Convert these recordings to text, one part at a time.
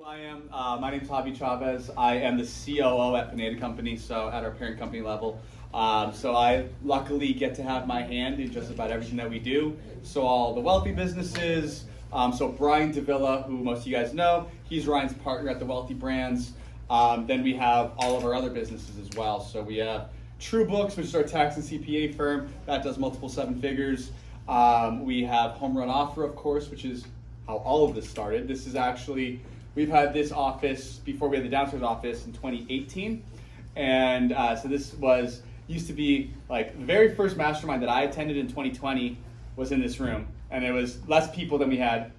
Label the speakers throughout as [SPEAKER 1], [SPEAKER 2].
[SPEAKER 1] I am. My name is Javi Chavez. I am the COO at Pineda company, so at our parent company level. So I luckily get to have my hand in just about everything that we do. So all the wealthy businesses. So Brian Davila, who most of you guys know, he's Ryan's partner at the Wealthy Brands. Then we have all of our other businesses as well. So we have True Books, which is our tax and CPA firm that does multiple seven figures. We have Home Run Offer, of course, which is how all of this started. This is actually, we've had this office before we had the downstairs office in 2018. And so this used to be like the very first mastermind that I attended in 2020 was in this room. And it was less people than we had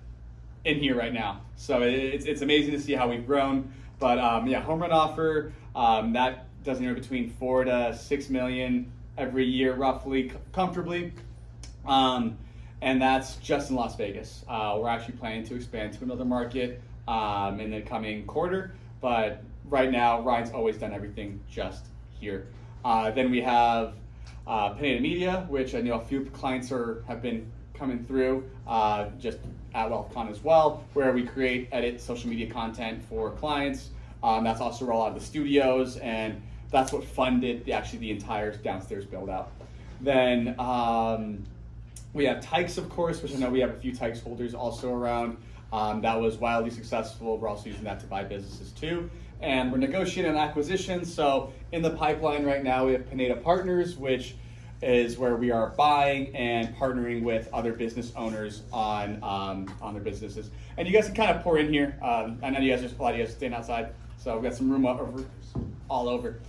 [SPEAKER 1] in here right now. So it's amazing to see how we've grown. But yeah, Home Run Offer, that does anywhere between 4 to 6 million every year, roughly, comfortably. And that's just in Las Vegas. We're actually planning to expand to another market in the coming quarter. But right now, Ryan's always done everything just here. Then we have Pineda Media, which I know a few clients have been coming through just at WealthCon as well, where we edit social media content for clients. That's also roll out of the studios, and that's what funded the entire downstairs build out. Then we have Tykes, of course, which I know we have a few Tykes holders also around. That was wildly successful. We're also using that to buy businesses too. And we're negotiating an acquisition. So in the pipeline right now, we have Pineda Partners, which is where we are buying and partnering with other business owners on their businesses. And you guys can kind of pour in here. I know a lot of you guys are staying outside, so we've got some room all over.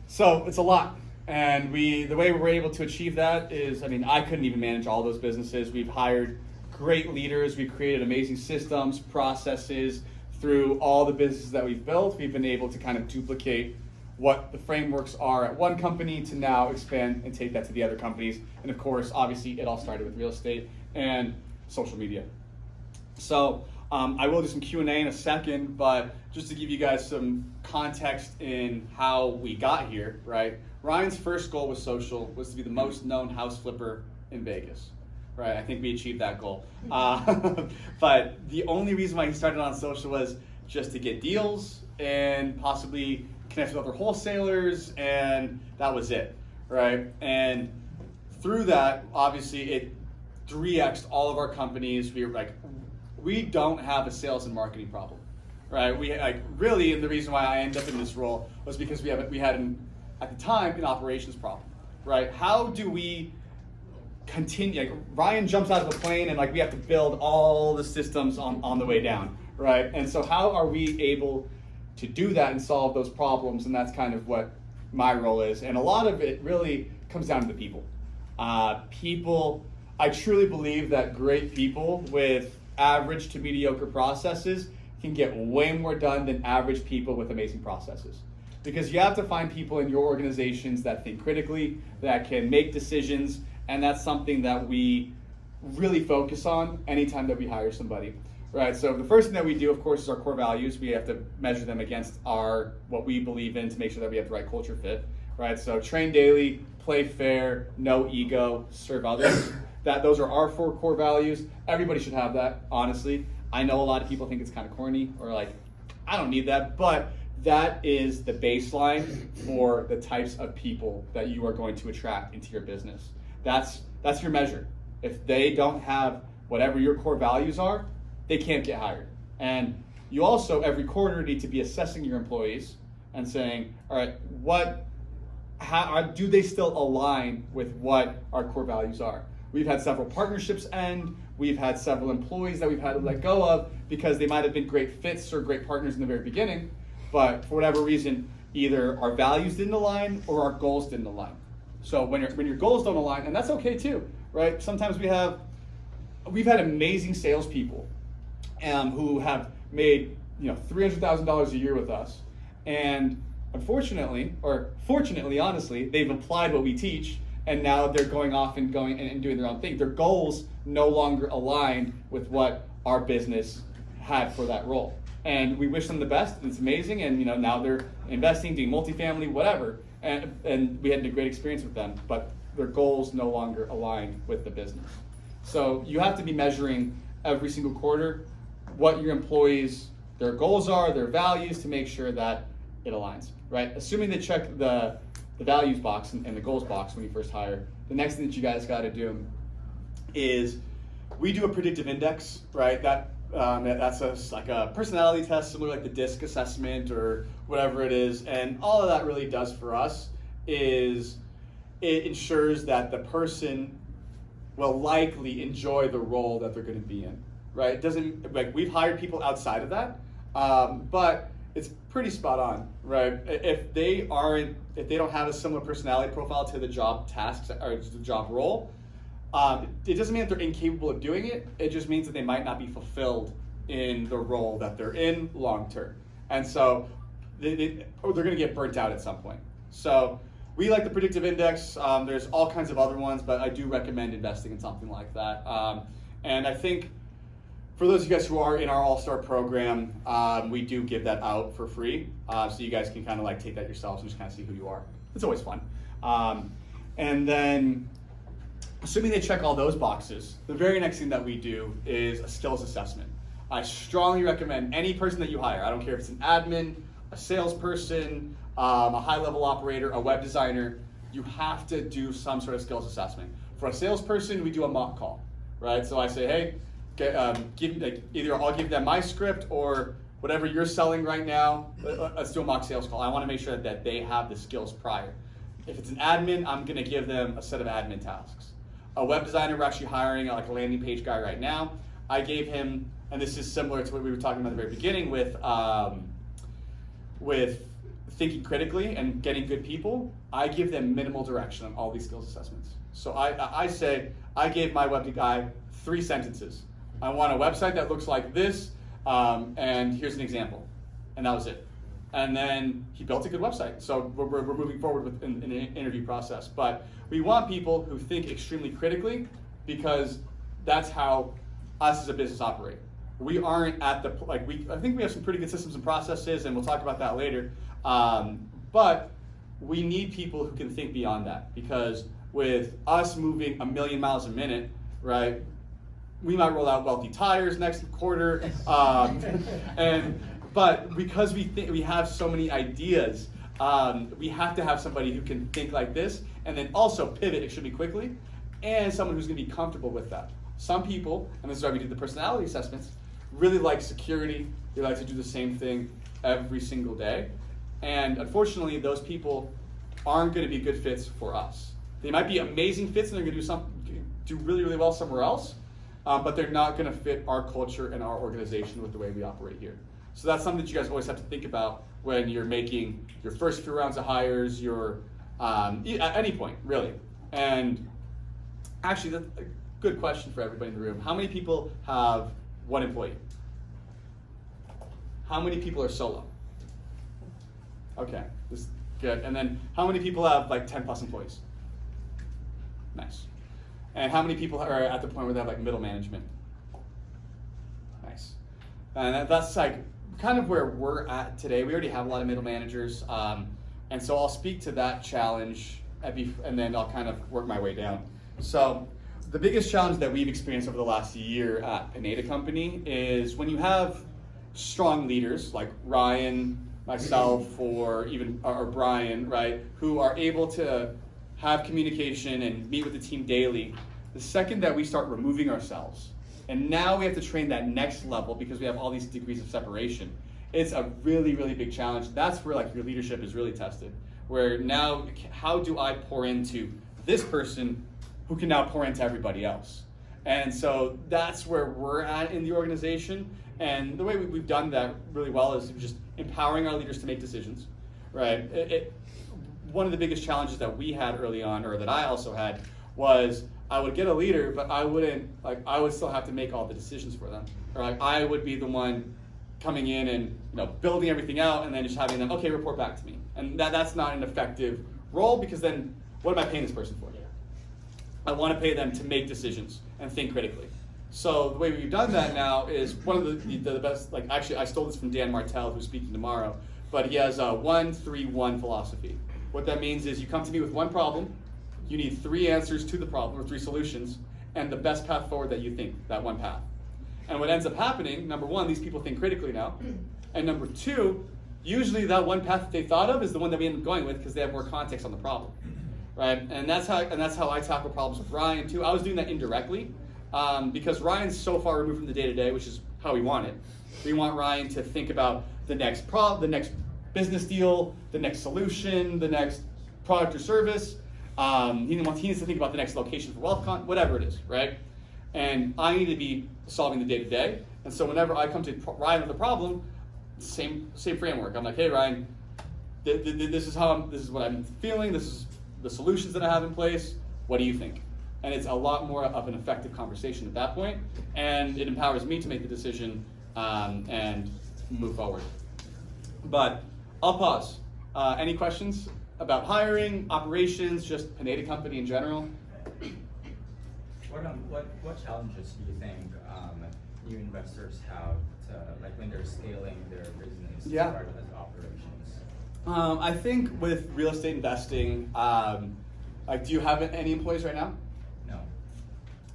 [SPEAKER 1] So it's a lot. And the way we're able to achieve that is, I couldn't even manage all those businesses. We've hired great leaders. We've created amazing systems, processes. Through all the businesses that we've built, we've been able to kind of duplicate what the frameworks are at one company to now expand and take that to the other companies. And of course, obviously, it all started with real estate and social media. So I will do some Q&A in a second, but just to give you guys some context in how we got here, right? Ryan's first goal with social was to be the most known house flipper in Vegas, right? I think we achieved that goal. But the only reason why he started on social was just to get deals and possibly connect with other wholesalers, and that was it, right? And through that, obviously, it 3x'd all of our companies. We don't have a sales and marketing problem, right? Really, and the reason why I ended up in this role was because we had at the time an operations problem, right? How do we continue? Ryan jumps out of a plane and we have to build all the systems on the way down, right? And so how are we able to do that and solve those problems? And that's kind of what my role is. And a lot of it really comes down to the people. I truly believe that great people with average to mediocre processes can get way more done than average people with amazing processes. Because you have to find people in your organizations that think critically, that can make decisions, and that's something that we really focus on anytime that we hire somebody. Right, so the first thing that we do, of course, is our core values. We have to measure them against what we believe in to make sure that we have the right culture fit. Right, so train daily, play fair, no ego, serve others. Those are our 4 core values. Everybody should have that, honestly. I know a lot of people think it's kind of corny or I don't need that, but that is the baseline for the types of people that you are going to attract into your business. That's your measure. If they don't have whatever your core values are, they can't get hired. And you also, every quarter, need to be assessing your employees and saying, all right, do they still align with what our core values are? We've had several partnerships end. We've had several employees that we've had to let go of because they might have been great fits or great partners in the very beginning, but for whatever reason, either our values didn't align or our goals didn't align. So when your goals don't align, and that's okay too, right? Sometimes we've had amazing salespeople who have made $300,000 a year with us, and unfortunately, or fortunately, honestly, they've applied what we teach, and now they're going off and doing their own thing. Their goals no longer align with what our business had for that role, and we wish them the best. It's amazing, and now they're investing, doing multifamily, whatever, and we had a great experience with them, but their goals no longer align with the business. So you have to be measuring every single quarter what your employees their goals are, their values, to make sure that it aligns, right? Assuming they check the values box and the goals box when you first hire, the next thing that you guys got to do is we do a predictive index, right? That's like a personality test, similar like the DISC assessment or whatever it is. And all of that really does for us is it ensures that the person will likely enjoy the role that they're going to be in, right? It doesn't, like, we've hired people outside of that, but it's pretty spot on, right? If they don't have a similar personality profile to the job tasks or the job role, it doesn't mean that they're incapable of doing it. It just means that they might not be fulfilled in the role that they're in long term. And so they're going to get burnt out at some point. So we like the predictive index. There's all kinds of other ones, but I do recommend investing in something like that. And I think for those of you guys who are in our All-Star program, we do give that out for free. So you guys can kind of like take that yourselves and just kind of see who you are. It's always fun. And then, assuming they check all those boxes, the very next thing that we do is a skills assessment. I strongly recommend any person that you hire, I don't care if it's an admin, a salesperson, a high-level operator, a web designer, you have to do some sort of skills assessment. For a salesperson, we do a mock call, right? So I say, hey, either I'll give them my script or whatever you're selling right now, let's do a mock sales call. I want to make sure that they have the skills prior. If it's an admin, I'm going to give them a set of admin tasks. A web designer, we're actually hiring like a landing page guy right now. I gave him, and this is similar to what we were talking about at the very beginning with thinking critically and getting good people, I give them minimal direction on all these skills assessments. So I say, I gave my web guy 3 sentences. I want a website that looks like this, and here's an example. And that was it. And then he built a good website. So we're moving forward with in the interview process. But we want people who think extremely critically, because that's how us as a business operate. We aren't at the, I think we have some pretty good systems and processes, and we'll talk about that later. But we need people who can think beyond that, because with us moving 1 million miles a minute, right, we might roll out Wealthy tires next quarter, but because we have so many ideas, we have to have somebody who can think like this and then also pivot extremely quickly, and someone who's going to be comfortable with that. Some people, and this is why we do the personality assessments, really like security. They like to do the same thing every single day, and unfortunately, those people aren't going to be good fits for us. They might be amazing fits, and they're going to do really, really well somewhere else, but they're not going to fit our culture and our organization with the way we operate here. So that's something that you guys always have to think about when you're making your first few rounds of hires, at any point, really. And actually, that's a good question for everybody in the room. How many people have 1 employee? How many people are solo? Okay, this is good. And then how many people have like 10 plus employees? Nice. And how many people are at the point where they have like middle management? Nice. And that's like kind of where we're at today. We already have a lot of middle managers. And so I'll speak to that challenge and then I'll kind of work my way down. So the biggest challenge that we've experienced over the last year at Pineda Company is when you have strong leaders like Ryan, myself, or Brian, right, who are able to have communication and meet with the team daily, the second that we start removing ourselves, and now we have to train that next level because we have all these degrees of separation, it's a really, really big challenge. That's where like your leadership is really tested, where now how do I pour into this person who can now pour into everybody else? And so that's where we're at in the organization. And the way we've done that really well is just empowering our leaders to make decisions, right? One of the biggest challenges that we had early on, or that I also had, was I would get a leader, but I would still have to make all the decisions for them. Or like I would be the one coming in and building everything out and then just having them, okay, report back to me. And that's not an effective role, because then what am I paying this person for? I want to pay them to make decisions and think critically. So the way we've done that now is one of the best, actually I stole this from Dan Martell, who's speaking tomorrow, but he has a 1-3-1 philosophy. What that means is you come to me with one problem, you need 3 answers to the problem, or 3 solutions, and the best path forward that you think, that one path. And what ends up happening, number one, these people think critically now, And number two, usually that one path that they thought of is the one that we end up going with because they have more context on the problem, right? And that's how I tackle problems with Ryan too. I was doing that indirectly because Ryan's so far removed from the day-to-day, which is how we want it. We want Ryan to think about the next the next business deal, the next solution, the next product or service. He needs to think about the next location for WealthCon, whatever it is, right? And I need to be solving the day-to-day. And so whenever I come to Ryan with a problem, same framework. I'm like, hey Ryan, this is what I'm feeling. This is the solutions that I have in place. What do you think? And it's a lot more of an effective conversation at that point, and it empowers me to make the decision and move forward. But I'll pause. Any questions about hiring, operations, just Pineda company in general?
[SPEAKER 2] What challenges do you think new investors have like when they're scaling their business as part of the operations?
[SPEAKER 1] I think with real estate investing, like, do you have any employees right now?
[SPEAKER 2] No.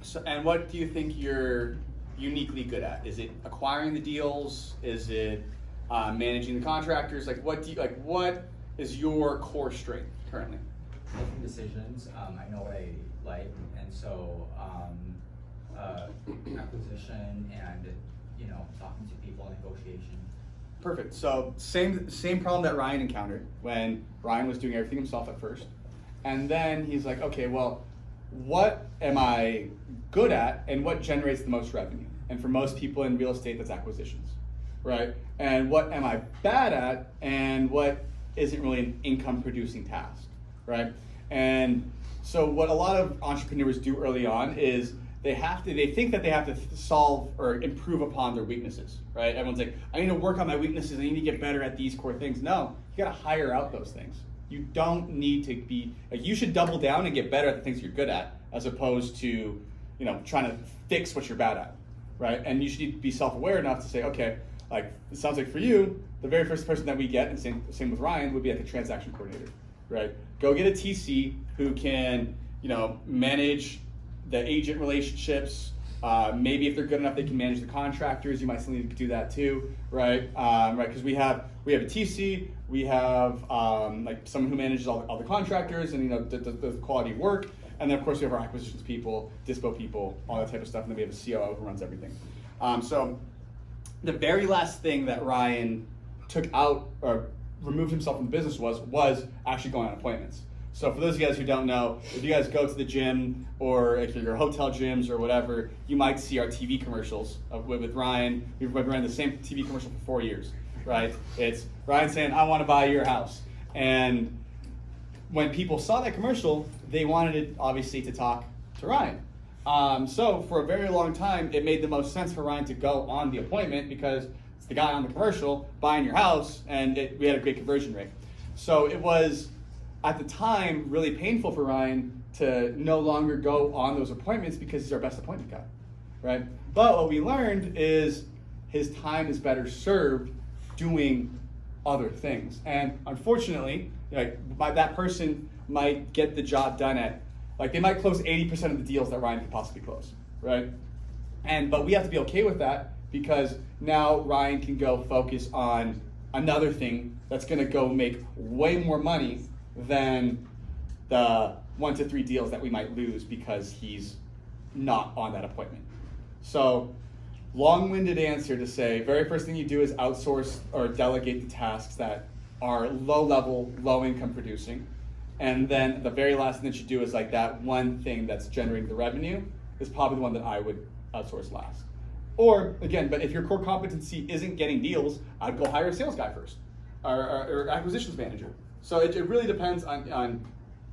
[SPEAKER 1] So, and what do you think you're uniquely good at? Is it acquiring the deals? Is it managing the contractors? Like, what is your core strength currently?
[SPEAKER 2] Making decisions. I know what I like, and so acquisition and talking to people, negotiation.
[SPEAKER 1] Perfect. So same problem that Ryan encountered when Ryan was doing everything himself at first, and then he's like, okay, well, what am I good at, and what generates the most revenue? And for most people in real estate, that's acquisitions, right? And what am I bad at, and what isn't really an income-producing task, right? And so what a lot of entrepreneurs do early on is they think that they have to solve or improve upon their weaknesses, right? Everyone's like, I need to work on my weaknesses, I need to get better at these core things. No, you gotta hire out those things. You don't need to be, like, you should double down and get better at the things you're good at, as opposed to, trying to fix what you're bad at, right? And you should be self-aware enough to say, okay, like, it sounds like for you, the very first person that we get, and same with Ryan, would be like a transaction coordinator, right? Go get a TC who can, manage the agent relationships. Maybe if they're good enough, they can manage the contractors. You might still need to do that too, right? Right, because we have a TC, we have like someone who manages all the contractors and the quality of work, and then of course we have our acquisitions people, dispo people, all that type of stuff, and then we have a COO who runs everything. So the very last thing that Ryan took out or removed himself from the business was actually going on appointments. So for those of you guys who don't know, if you guys go to the gym or if your hotel gyms or whatever, you might see our TV commercials with Ryan. We've run the same TV commercial for 4 years, right? It's Ryan saying, I want to buy your house. And when people saw that commercial, they wanted it, obviously, to talk to Ryan. So for a very long time, it made the most sense for Ryan to go on the appointment because it's the guy on the commercial buying your house, and we had a great conversion rate. So it was, at the time, really painful for Ryan to no longer go on those appointments because he's our best appointment guy, right? But what we learned is his time is better served doing other things. And unfortunately, that person might get the job done they might close 80% of the deals that Ryan could possibly close, right? But we have to be okay with that because now Ryan can go focus on another thing that's gonna go make way more money than the 1 to 3 deals that we might lose because he's not on that appointment. So, long-winded answer to say, very first thing you do is outsource or delegate the tasks that are low-level, low-income producing. And then the very last thing that you do is like that one thing that's generating the revenue is probably the one that I would outsource last. Or, again, but if your core competency isn't getting deals, I'd go hire a sales guy first or acquisitions manager. So it really depends on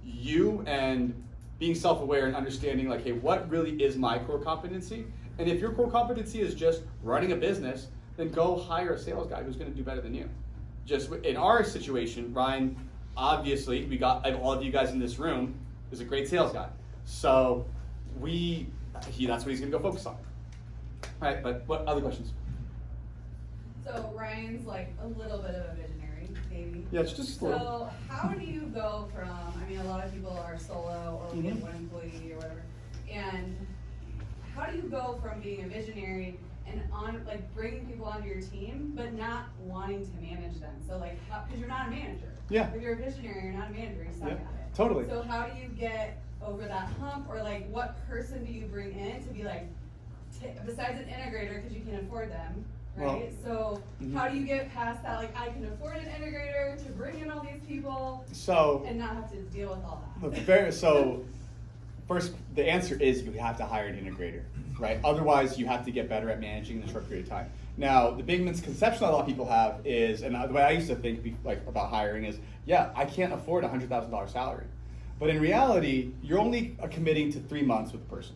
[SPEAKER 1] you and being self-aware and understanding like, hey, what really is my core competency? And if your core competency is just running a business, then go hire a sales guy who's gonna do better than you. Just in our situation, Ryan, obviously, we got all of you guys in this room, is a great sales guy. So that's what he's gonna go focus on. All right, but what other questions?
[SPEAKER 3] So Ryan's like a little bit of a visionary, maybe.
[SPEAKER 1] Yeah, it's just a little.
[SPEAKER 3] So how do you go from, a lot of people are solo or with one employee or whatever, and how do you go from being a visionary and bringing people onto your team, but not wanting to manage them. So like, because you're not a manager.
[SPEAKER 1] Yeah.
[SPEAKER 3] If you're a visionary, you're not a manager. You suck at it.
[SPEAKER 1] Totally.
[SPEAKER 3] So how do you get over that hump, or like, what person do you bring in to be like, besides an integrator, because you can afford them, right? So how do you get past that? Like, I can afford an integrator to bring in all these people, and not have to deal with all that.
[SPEAKER 1] First, the answer is you have to hire an integrator, right? Otherwise, you have to get better at managing in a short period of time. Now, the big misconception a lot of people have is, and the way I used to think about hiring is, yeah, I can't afford a $100,000 salary. But in reality, you're only committing to 3 months with the person,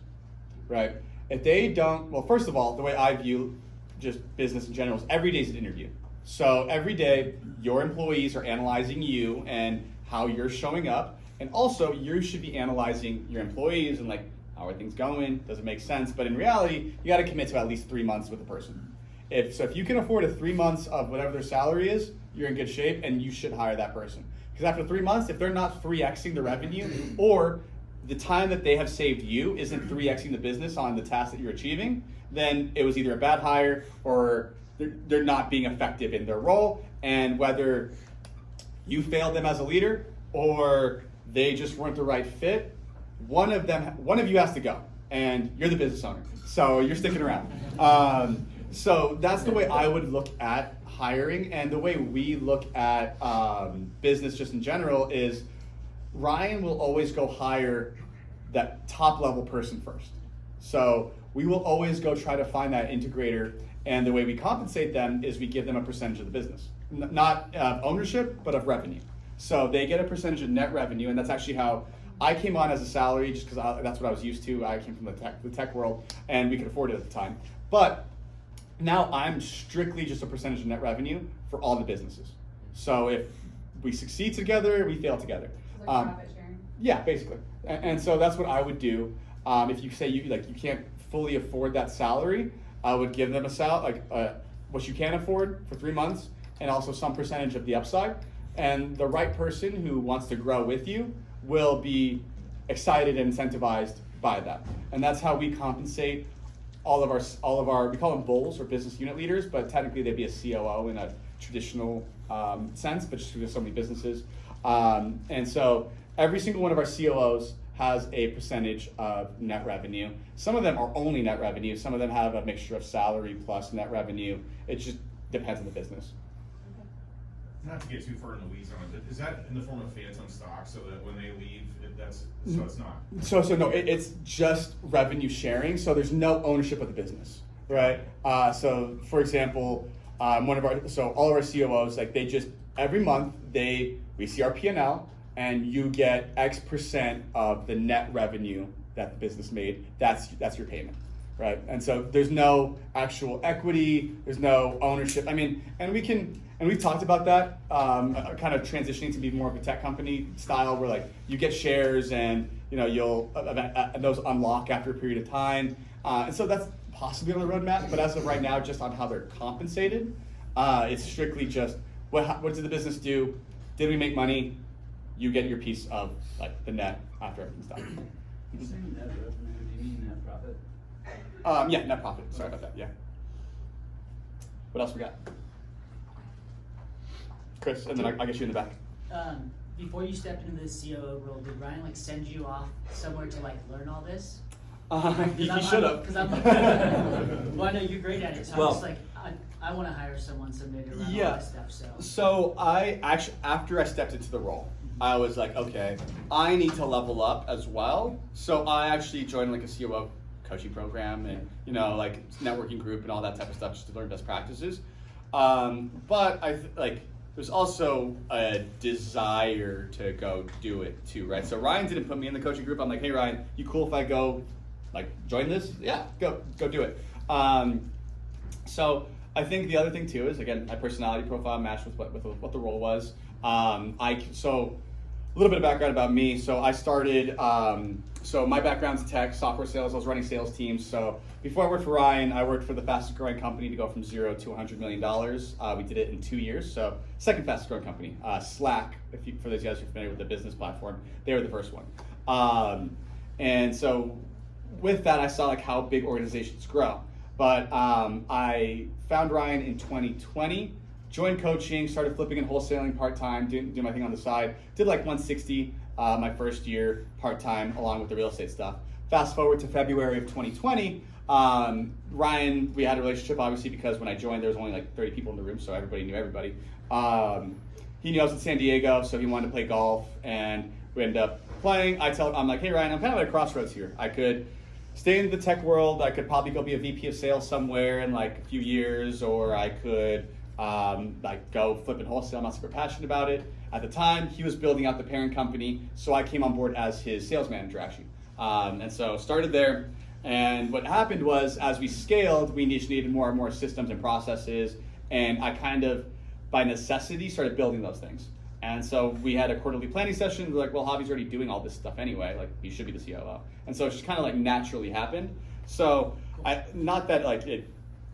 [SPEAKER 1] right? If they don't, well, first of all, the way I view just business in general is every day is an interview. So every day, your employees are analyzing you and how you're showing up. And also, you should be analyzing your employees and like, how are things going? Does it make sense? But in reality, you got to commit to at least 3 months with the person. If you can afford 3 months of whatever their salary is, you're in good shape, and you should hire that person. Because after 3 months, if they're not 3xing the revenue, or the time that they have saved you isn't 3xing the business on the task that you're achieving, then it was either a bad hire or they're not being effective in their role. And whether you failed them as a leader or they just weren't the right fit, one of you has to go, and you're the business owner, so you're sticking around. So that's the way I would look at hiring, and the way we look at business just in general is Ryan will always go hire that top level person first. So we will always go try to find that integrator, and the way we compensate them is we give them a percentage of the business, not ownership, but of revenue. So they get a percentage of net revenue, and that's actually how I came on as a salary, just because that's what I was used to. I came from the tech world, and we could afford it at the time. But now I'm strictly just a percentage of net revenue for all the businesses. So if we succeed together, we fail together.
[SPEAKER 3] Like profit sharing.
[SPEAKER 1] Yeah, basically. And so that's what I would do. If you say you can't fully afford that salary, I would give them what you can afford for 3 months, and also some percentage of the upside. And the right person who wants to grow with you will be excited and incentivized by that. And that's how we compensate all of our, we call them bulls or business unit leaders, but technically they'd be a COO in a traditional sense, but just because there's so many businesses. And so every single one of our COOs has a percentage of net revenue. Some of them are only net revenue. Some of them have a mixture of salary plus net revenue. It just depends on the business.
[SPEAKER 4] Not to get too far in the weeds on it, is that in the form of phantom stock, so that when they leave, so it's not? So
[SPEAKER 1] no, it's just revenue sharing. So there's no ownership of the business, right? So for example, all of our COOs, they just every month we see our P&L, and you get X% of the net revenue that the business made. That's your payment, right? And so there's no actual equity, there's no ownership. I mean, and we've talked about that, kind of transitioning to be more of a tech company style, where you get shares, and those unlock after a period of time. And so that's possibly on the roadmap, but as of right now, just on how they're compensated, it's strictly just what did the business do? Did we make money? You get your piece of the net after everything's done.
[SPEAKER 5] You're saying net revenue, do you mean net profit?
[SPEAKER 1] Yeah, net profit. Sorry about that. Yeah. What else we got? Chris, and then I'll get you in the back.
[SPEAKER 6] Before you stepped into the COO role, did Ryan send you off somewhere to learn all this?
[SPEAKER 1] He should have.
[SPEAKER 6] Because well, I know you're great at it, so I'm just I want to hire someone someday to run all this stuff.
[SPEAKER 1] So I actually, after I stepped into the role, I was like, okay, I need to level up as well. So I actually joined a COO coaching program, and networking group and all that type of stuff, just to learn best practices. But there's also a desire to go do it too, right? So Ryan didn't put me in the coaching group. I'm like, hey Ryan, you cool if I go join this? Yeah, go do it. So I think the other thing too is, again, my personality profile matched with what the role was. So a little bit of background about me. So I started, so my background's tech, software sales. I was running sales teams. So before I worked for Ryan, I worked for the fastest growing company to go from 0 to $100 million. We did it in 2 years. So second fastest growing company, Slack, for those guys who are familiar with the business platform, they were the first one. And so with that, I saw how big organizations grow. But I found Ryan in 2020, joined coaching, started flipping and wholesaling part-time, doing my thing on the side. Did like 160 my first year part-time along with the real estate stuff. Fast forward to February of 2020, Ryan, we had a relationship obviously because when I joined there was only like 30 people in the room, so everybody knew everybody. He knew I was in San Diego, so he wanted to play golf, and we ended up playing. I'm like, hey Ryan, I'm kind of at a crossroads here. I could stay in the tech world. I could probably go be a VP of sales somewhere in like a few years, or I could like go flip and wholesale. I'm not super passionate about it. At the time, he was building out the parent company, so I came on board as his sales manager actually. And so started there. And what happened was, as we scaled, we just needed more and more systems and processes. And I kind of, by necessity, started building those things. And so we had a quarterly planning session. We're like, well, Javi's already doing all this stuff anyway. Like, he should be the COO. And so it just kind of like naturally happened. So not that like it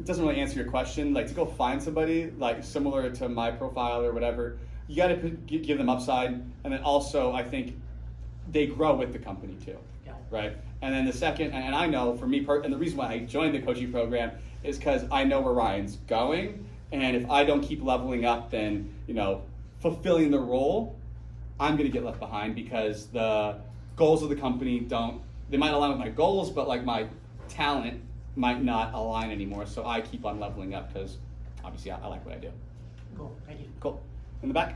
[SPEAKER 1] doesn't really answer your question. Like to go find somebody like similar to my profile or whatever, you got to give them upside. And then also, I think they grow with the company too, right? And then the second, and I know for me, and the reason why I joined the coaching program is because I know where Ryan's going. And if I don't keep leveling up, then, you know, fulfilling the role, I'm going to get left behind because the goals of the company they might align with my goals, but like my talent might not align anymore. So I keep on leveling up because obviously I like what I do.
[SPEAKER 6] Cool, thank you.
[SPEAKER 1] Cool. In the back?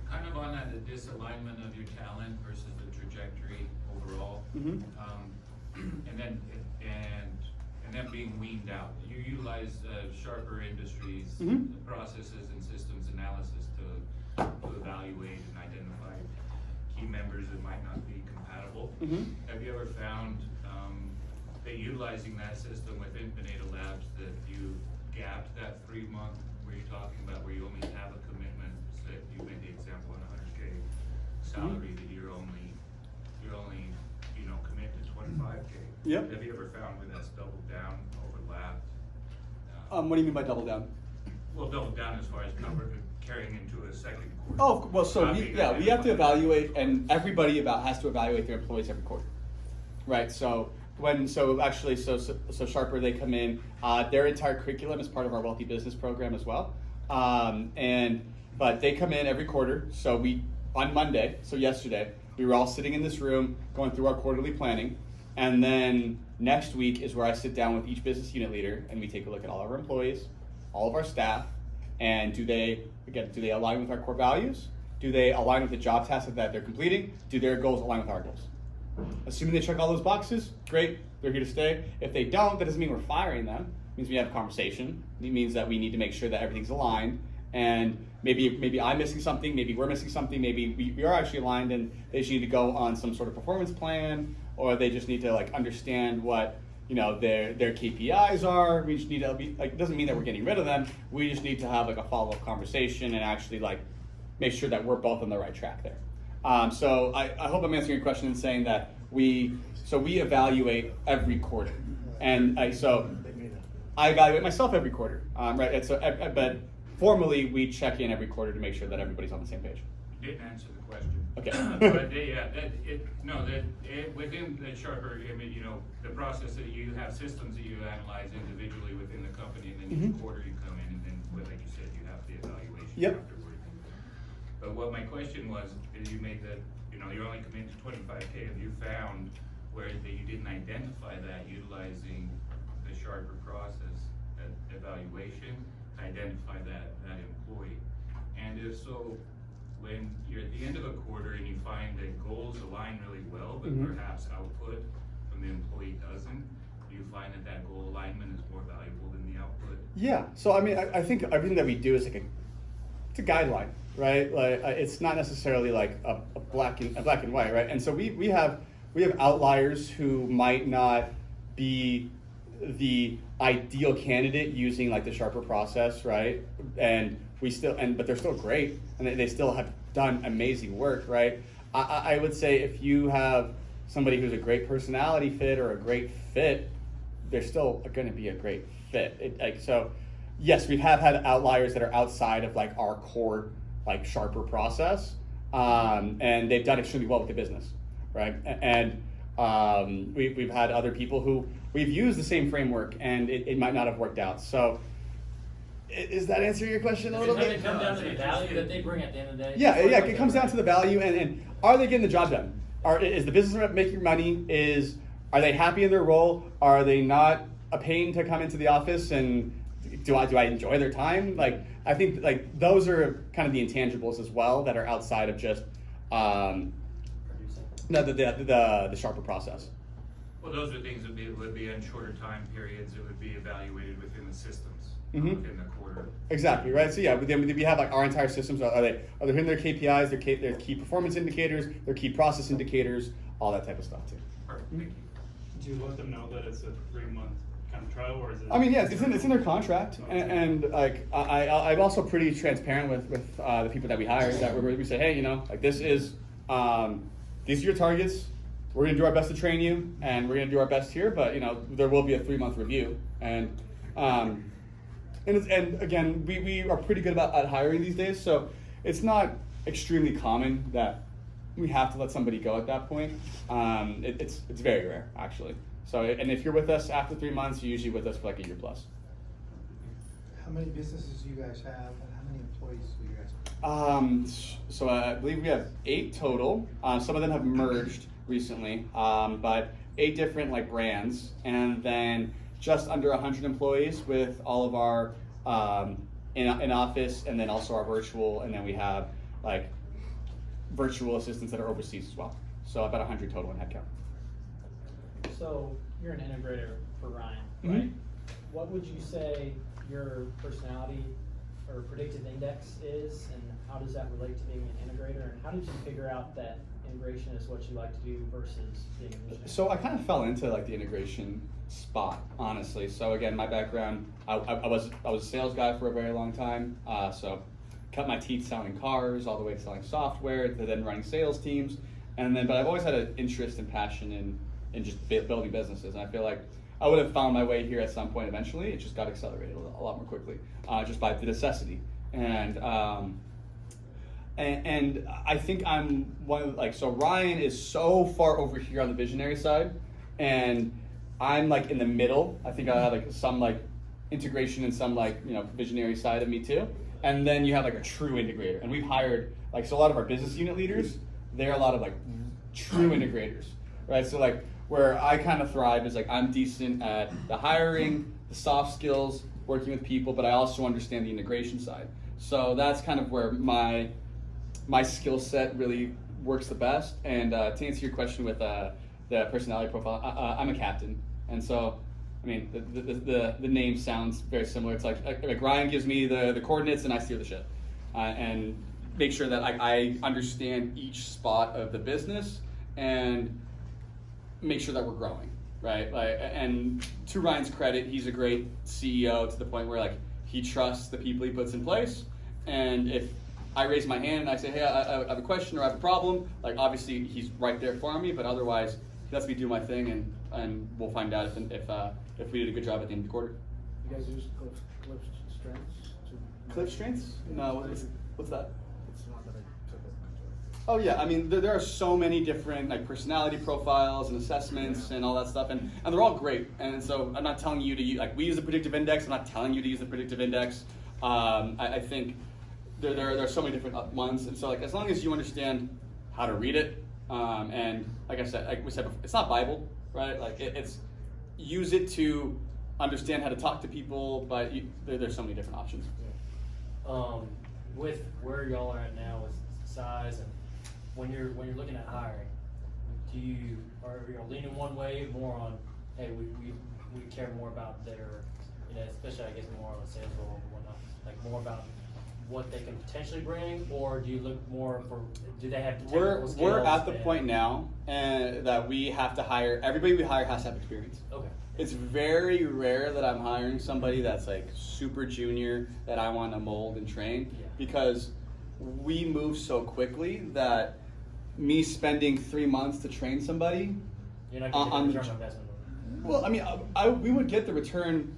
[SPEAKER 5] Kind of on the disalignment of your talent versus the trajectory overall.
[SPEAKER 1] Mm-hmm.
[SPEAKER 5] And then being weaned out. You utilize Sharper Industries,
[SPEAKER 1] Mm-hmm.
[SPEAKER 5] the processes and systems analysis to evaluate and identify key members that might not be compatible.
[SPEAKER 1] Mm-hmm.
[SPEAKER 5] Have you ever found that utilizing that system within Pineda Labs that you gapped that 3 month where you're talking about where you only have a commitment, say you made the example on 100K salary that you're only commit to 25K.
[SPEAKER 1] Yep.
[SPEAKER 5] Have you ever found where that's doubled down, overlapped?
[SPEAKER 1] What do you mean by double down?
[SPEAKER 5] Well, doubled down as far as carrying into a second quarter.
[SPEAKER 1] Oh, well, so we have to evaluate, and everybody has to evaluate their employees every quarter, right? So Sharper, they come in, their entire curriculum is part of our Wealthy Business program as well, but they come in every quarter. So on Monday, so yesterday, we were all sitting in this room going through our quarterly planning, and then next week is where I sit down with each business unit leader and we take a look at all of our employees, all of our staff, and do they align with our core values? Do they align with the job tasks that they're completing? Do their goals align with our goals? Assuming they check all those boxes, great, they're here to stay. If they don't, that doesn't mean we're firing them. It means we have a conversation. It means that we need to make sure that everything's aligned, and maybe I'm missing something, maybe we're missing something, maybe we are actually aligned and they just need to go on some sort of performance plan, or they just need to like understand what their KPIs are. We just need to be like, it doesn't mean that we're getting rid of them. We just need to have like a follow-up conversation and actually like make sure that we're both on the right track there. So I hope I'm answering your question in saying that we evaluate every quarter, and I evaluate myself every quarter, right? And so, but formally we check in every quarter to make sure that everybody's on the same page.
[SPEAKER 5] Didn't answer the question.
[SPEAKER 1] Okay.
[SPEAKER 5] But within the Sharper, the process that you have systems that you analyze individually within the company, and then each
[SPEAKER 1] Mm-hmm.
[SPEAKER 5] quarter you come in, and then, like you said, you have the evaluation
[SPEAKER 1] Yep.
[SPEAKER 5] afterward. But what my question was, is you made you're only committed to 25K. Have you found where that you didn't identify that utilizing the Sharper process, that evaluation, to identify that employee? And if so, when you're at the end of a quarter and you find that goals align really well, but
[SPEAKER 1] Mhm.
[SPEAKER 5] perhaps output from the employee doesn't, do you find that goal alignment is more valuable than the output?
[SPEAKER 1] Yeah. So I mean, I think everything that we do is like it's a guideline, right? Like it's not necessarily like a black and white, right? And so we have outliers who might not be the ideal candidate using like the Sharper process, right? But they're still great, and they still have done amazing work, right? I would say if you have somebody who's a great personality fit or a great fit, they're still going to be a great fit. So yes, we have had outliers that are outside of like our core like Sharper process, and they've done extremely well with the business, right? And We've had other people who we've used the same framework and it might not have worked out. So is that answering your question a little
[SPEAKER 6] Does
[SPEAKER 1] bit?
[SPEAKER 6] it come down to the value that they bring at the end of the day?
[SPEAKER 1] Yeah, it comes down to the value and are they getting the job done? Is the business rep making money? Are they happy in their role? Are they not a pain to come into the office? And do I enjoy their time? Like, I think like those are kind of the intangibles as well that are outside of just the sharper process.
[SPEAKER 5] Well, those are things that would be on shorter time periods. It would be evaluated within the systems,
[SPEAKER 1] Mhm.
[SPEAKER 5] within the quarter.
[SPEAKER 1] Exactly, right? So yeah, we have like our entire systems. Are they hitting their KPIs, their key performance indicators, their key process indicators, all that type of stuff too.
[SPEAKER 5] Perfect, thank you.
[SPEAKER 7] Do you let them know that it's a 3-month kind of trial, or is it?
[SPEAKER 1] I mean, yeah, it's in their contract, and like I'm also pretty transparent with the people that we hire. That we say, hey, like this is these are your targets. We're gonna do our best to train you, and we're gonna do our best here. But there will be a 3-month review, and again, we are pretty good at hiring these days. So it's not extremely common that we have to let somebody go at that point. It's very rare actually. So, and if you're with us after 3 months, you're usually with us for like a year plus.
[SPEAKER 8] How many businesses do you guys have, and how many employees do you guys have?
[SPEAKER 1] So I believe we have 8 total. Some of them have merged recently, but 8 different like brands, and then just under 100 employees with all of our in office, and then also our virtual, and then we have like virtual assistants that are overseas as well. So about 100 total in headcount.
[SPEAKER 9] So you're an integrator for Ryan,
[SPEAKER 1] Mhm.
[SPEAKER 9] right? What would you say your personality or predictive index is, and how does that relate to being an integrator? And how did you figure out that integration is what you like to do versus being a visionary?
[SPEAKER 1] So I kind of fell into like the integration spot, honestly. So again, my background, I was a sales guy for a very long time. So cut my teeth selling cars, all the way to selling software, to then running sales teams, but I've always had an interest and passion in just building businesses. And I feel like I would have found my way here at some point eventually. It just got accelerated a lot more quickly, just by the necessity. And I think I'm one of so Ryan is so far over here on the visionary side, and I'm like in the middle. I think I have like some like integration and some like visionary side of me too. And then you have like a true integrator, and we've hired so a lot of our business unit leaders. They're a lot of like true integrators, right? So like where I kind of thrive is like I'm decent at the hiring, the soft skills, working with people, but I also understand the integration side. So that's kind of where my skill set really works the best. And to answer your question with the personality profile, I'm a captain, and so I mean the name sounds very similar. It's like Ryan gives me the coordinates and I steer the ship, and make sure that I understand each spot of the business and make sure that we're growing, right? And to Ryan's credit, he's a great CEO to the point where he trusts the people he puts in place. And if I raise my hand and I say, hey, I have a question or I have a problem, obviously he's right there for me, but otherwise he lets me do my thing, and we'll find out if we did a good job at the end of the quarter.
[SPEAKER 9] You guys use Cliff strengths?
[SPEAKER 1] Cliff strengths? No, what's that?
[SPEAKER 9] It's not that I took it.
[SPEAKER 1] Oh yeah, I mean there are so many different personality profiles and assessments and all that stuff, and they're all great. And so I'm not telling you to use we use the predictive index. I'm not telling you to use the predictive index. I think there are so many different ones, and so as long as you understand how to read it, and like we said before, it's not Bible, right? It's use it to understand how to talk to people, but there's so many different options.
[SPEAKER 9] With where y'all are at now with size, and when you're looking at hiring, are you leaning one way more on, hey, we care more about their, especially I guess more on a sales role and whatnot, more about what they can potentially bring, or do you look more for, do they have the technical skills?
[SPEAKER 1] We're at the point now that we have to hire, everybody we hire has to have experience.
[SPEAKER 9] Okay.
[SPEAKER 1] It's very rare that I'm hiring somebody that's super junior that I want to mold and train, because we move so quickly that me spending 3 months to train somebody,
[SPEAKER 9] You're not getting
[SPEAKER 1] on
[SPEAKER 9] the
[SPEAKER 1] the
[SPEAKER 9] return on investment.
[SPEAKER 1] well, I mean, we would get the return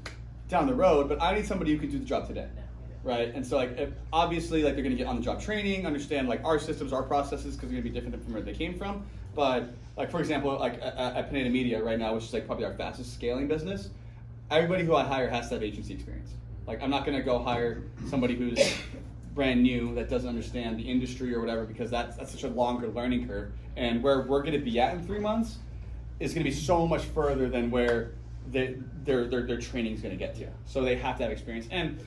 [SPEAKER 1] down the road, but I need somebody who can do the job today. Right, and so if obviously they're going to get on the job training, understand our systems, our processes, because they're going to be different from where they came from. but like for example, like at Pineda Media right now, which is like probably our fastest scaling business, everybody who I hire has to have agency experience. Like I'm not gonna go hire somebody who's brand new that doesn't understand the industry or whatever, because that's such a longer learning curve. And where we're gonna be at in 3 months is gonna be so much further than where their training is gonna get to. So they have to have experience. And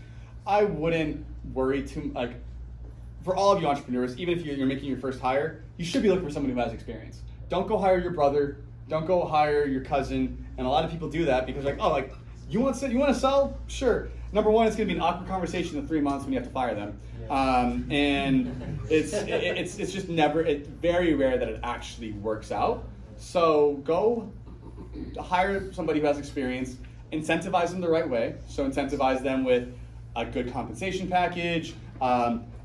[SPEAKER 1] I wouldn't worry too, like, for all of you entrepreneurs, even if you're making your first hire, you should be looking for someone who has experience. Don't go hire your brother, don't go hire your cousin. And a lot of people do that because like, oh, like, you want to sell? Sure. Number one, it's gonna be an awkward conversation in 3 months when you have to fire them. And it's just it's very rare that it actually works out. So go hire somebody who has experience, incentivize them the right way. So incentivize them with a good compensation package.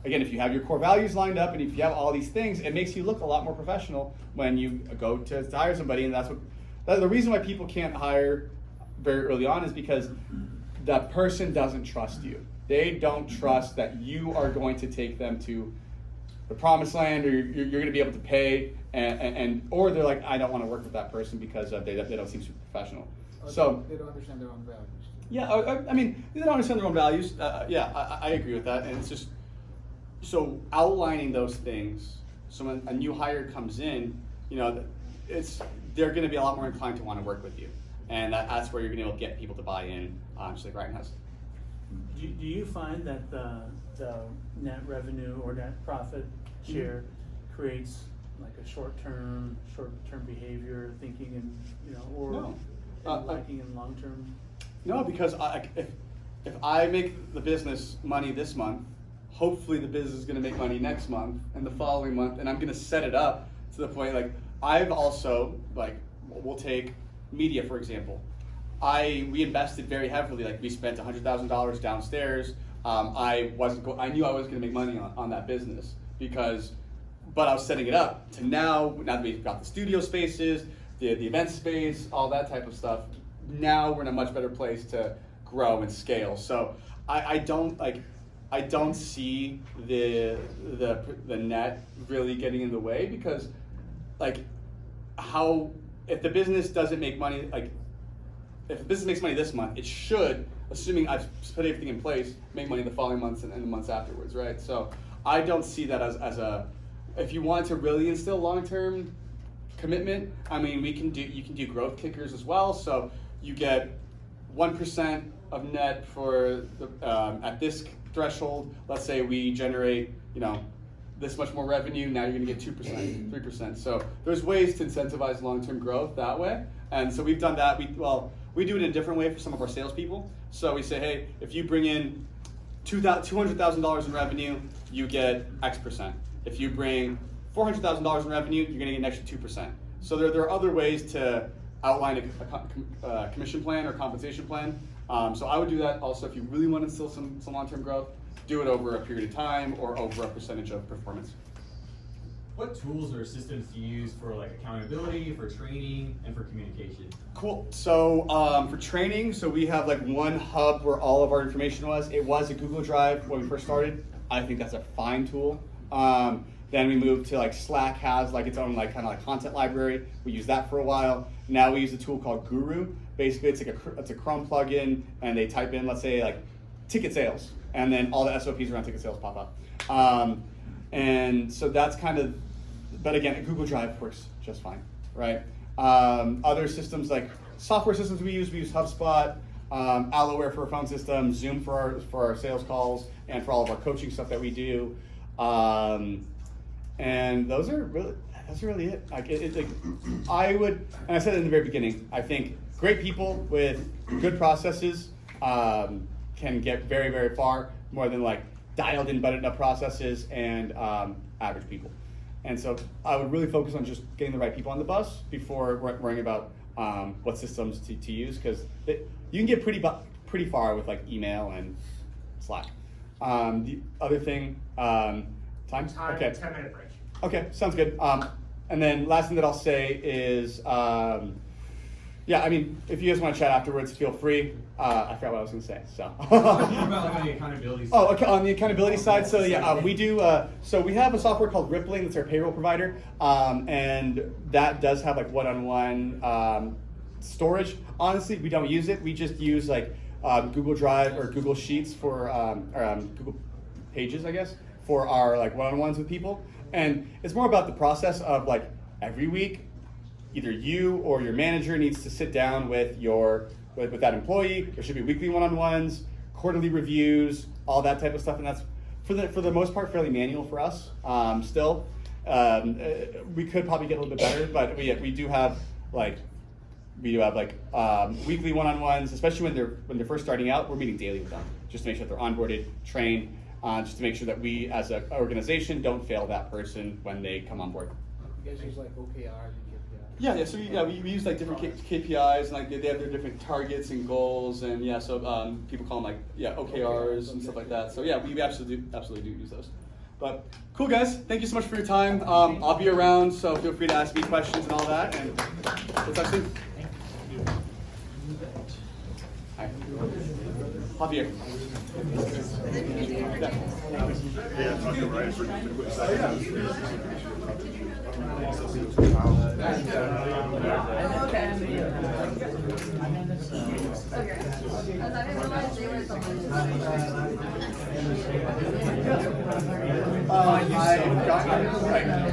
[SPEAKER 1] Again, if you have your core values lined up and if you have all these things, it makes you look a lot more professional when you go to hire somebody. And that's the reason why people can't hire very early on is because that person doesn't trust you. They don't trust that you are going to take them to the promised land, or you're going to be able to pay, or they're like, I don't want to work with that person because they don't seem super professional. So
[SPEAKER 10] they don't understand their own values.
[SPEAKER 1] Yeah, I mean, they don't understand their own values. I agree with that, and it's just so outlining those things. So when a new hire comes in, they're going to be a lot more inclined to want to work with you, and that's where you're going to be able to get people to buy in, just like Ryan has.
[SPEAKER 11] Do you find that the net revenue or net profit share creates like a short-term behavior thinking and or
[SPEAKER 1] No.
[SPEAKER 11] lacking in long-term?
[SPEAKER 1] No, because if I make the business money this month, hopefully the business is going to make money next month and the following month, and I'm going to set it up to the point like I've also like we'll take media for example. We invested very heavily. Like we spent $100,000 downstairs. I knew I was going to make money on that business but I was setting it up to now that we've got the studio spaces, the event space, all that type of stuff. Now we're in a much better place to grow and scale. So I don't see the net really getting in the way, because if the business doesn't make money, if the business makes money this month, it should, assuming I've put everything in place, make money the following months and the months afterwards, right? So I don't see that as if you want to really instill long-term commitment, I mean, you can do growth kickers as well. So you get 1% of net for at this threshold. Let's say we generate, this much more revenue. Now you're going to get 2%, 3%. So there's ways to incentivize long-term growth that way. And so we've done that. We do it in a different way for some of our salespeople. So we say, hey, if you bring in $200,000 in revenue, you get X%. If you bring $400,000 in revenue, you're going to get an extra 2%. So there are other ways to outline a commission plan or compensation plan. So I would do that also if you really want to instill some long-term growth. Do it over a period of time or over a percentage of performance.
[SPEAKER 12] What tools or systems do you use for accountability, for training, and for communication?
[SPEAKER 1] Cool. So for training, so we have one hub where all of our information was. It was a Google Drive when we first started. I think that's a fine tool. Then we moved to Slack has its own kind of content library. We used that for a while. Now we use a tool called Guru. Basically, it's a Chrome plugin, and they type in, let's say, ticket sales, and then all the SOPs around ticket sales pop up. And so that's kind of, but again, Google Drive works just fine, right? Other systems software systems we use HubSpot, Alloware for our phone system, Zoom for our sales calls, and for all of our coaching stuff that we do. And that's really it. I would, and I said it in the very beginning, I think great people with good processes can get very, very far, more than dialed in, buttoned up processes and average people. And so I would really focus on just getting the right people on the bus before worrying about what systems to use, because you can get pretty far with email and Slack. The other thing, time? Okay.
[SPEAKER 10] 10-minute break.
[SPEAKER 1] Okay, sounds good. And then last thing that I'll say is, yeah, I mean, if you guys want to chat afterwards, feel free. I forgot what I was going to say, so.
[SPEAKER 12] About like on the accountability side.
[SPEAKER 1] Oh, okay, on the accountability side, so yeah, we do, so we have a software called Rippling, that's our payroll provider, and that does have like one-on-one storage. Honestly, we don't use it, we just use like Google Drive or Google Sheets for, Google Pages, I guess, for our like one-on-ones with people. And it's more about the process of like every week, either you or your manager needs to sit down with with that employee. There should be weekly one-on-ones, quarterly reviews, all that type of stuff, and that's for the most part fairly manual for us. Still, we could probably get a little bit better, but we do have weekly one-on-ones, especially when they're first starting out. We're meeting daily with them just to make sure they're onboarded, trained, just to make sure that we as an organization don't fail that person when they come on board.
[SPEAKER 8] You guys use like OKRs and KPIs?
[SPEAKER 1] Yeah. So we use like different KPIs, and like they have their different targets and goals, and yeah. So people call them like OKRs and stuff like that. So yeah, we absolutely do use those. But cool, guys. Thank you so much for your time. I'll be around, so feel free to ask me questions and all that. And we'll talk soon. Hi. Javier. I've gotten like